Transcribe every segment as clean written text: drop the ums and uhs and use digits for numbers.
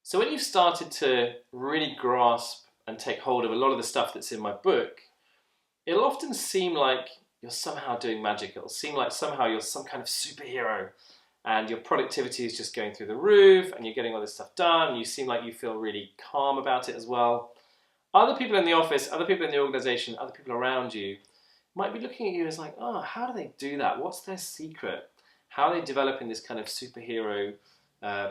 So when you've started to really grasp and take hold of a lot of the stuff that's in my book, it'll often seem like you're somehow doing magic. It'll seem like somehow you're some kind of superhero and your productivity is just going through the roof and you're getting all this stuff done. You seem like you feel really calm about it as well. Other people in the office, other people in the organization, other people around you might be looking at you as like, oh, how do they do that? What's their secret? How are they developing this kind of superhero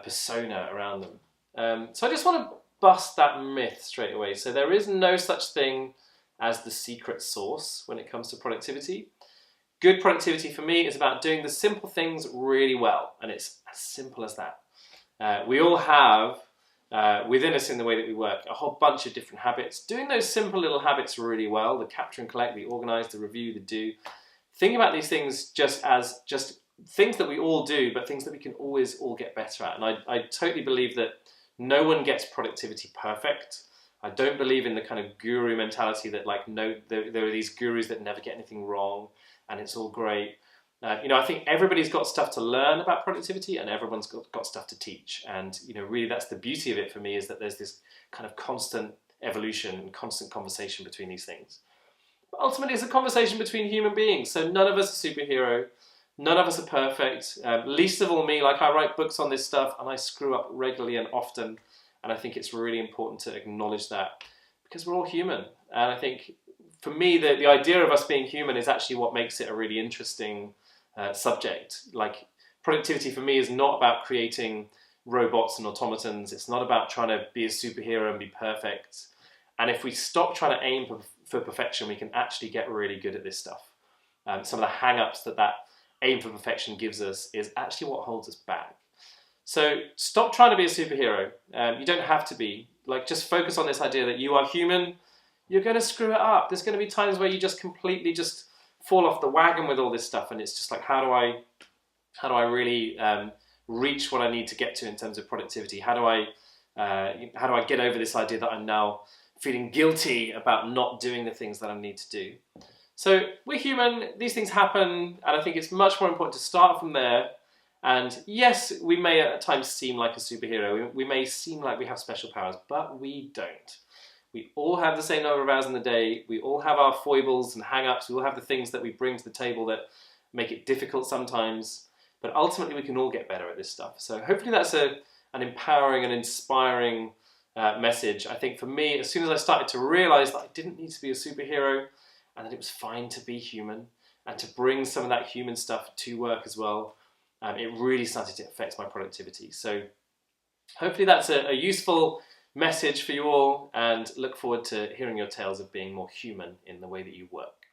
persona around them? So I just want to bust that myth straight away. So there is no such thing as the secret sauce when it comes to productivity. Good productivity for me is about doing the simple things really well, and it's as simple as that. We all have within us in the way that we work a whole bunch of different habits. Doing those simple little habits really well, the capture and collect, the organize, the review, the do. Think about these things just as things that we all do, but things that we can always all get better at. And I totally believe that no one gets productivity perfect. I don't believe in the kind of guru mentality that there are these gurus that never get anything wrong and it's all great. I think everybody's got stuff to learn about productivity and everyone's got stuff to teach. And, really that's the beauty of it for me, is that there's this kind of constant evolution and constant conversation between these things. But ultimately it's a conversation between human beings. So none of us are superhero. None of us are perfect. Least of all me. Like, I write books on this stuff and I screw up regularly and often. And I think it's really important to acknowledge that because we're all human. And I think for me, the idea of us being human is actually what makes it a really interesting subject. Like, productivity for me is not about creating robots and automatons. It's not about trying to be a superhero and be perfect. And if we stop trying to aim for perfection, we can actually get really good at this stuff. Some of the hang-ups that aim for perfection gives us is actually what holds us back. So stop trying to be a superhero. You don't have to be. Just focus on this idea that you are human. You're going to screw it up. There's going to be times where you just completely fall off the wagon with all this stuff, and it's just like, how do I really reach what I need to get to in terms of productivity? How do I get over this idea that I'm now feeling guilty about not doing the things that I need to do? So we're human. These things happen, and I think it's much more important to start from there. And yes, we may at times seem like a superhero. We may seem like we have special powers, but we don't. We all have the same number of hours in the day. We all have our foibles and hang-ups. We all have the things that we bring to the table that make it difficult sometimes. But ultimately, we can all get better at this stuff. So hopefully that's an empowering and inspiring message. I think for me, as soon as I started to realize that I didn't need to be a superhero and that it was fine to be human and to bring some of that human stuff to work as well, it really started to affect my productivity. So hopefully that's a useful message for you all, and look forward to hearing your tales of being more human in the way that you work.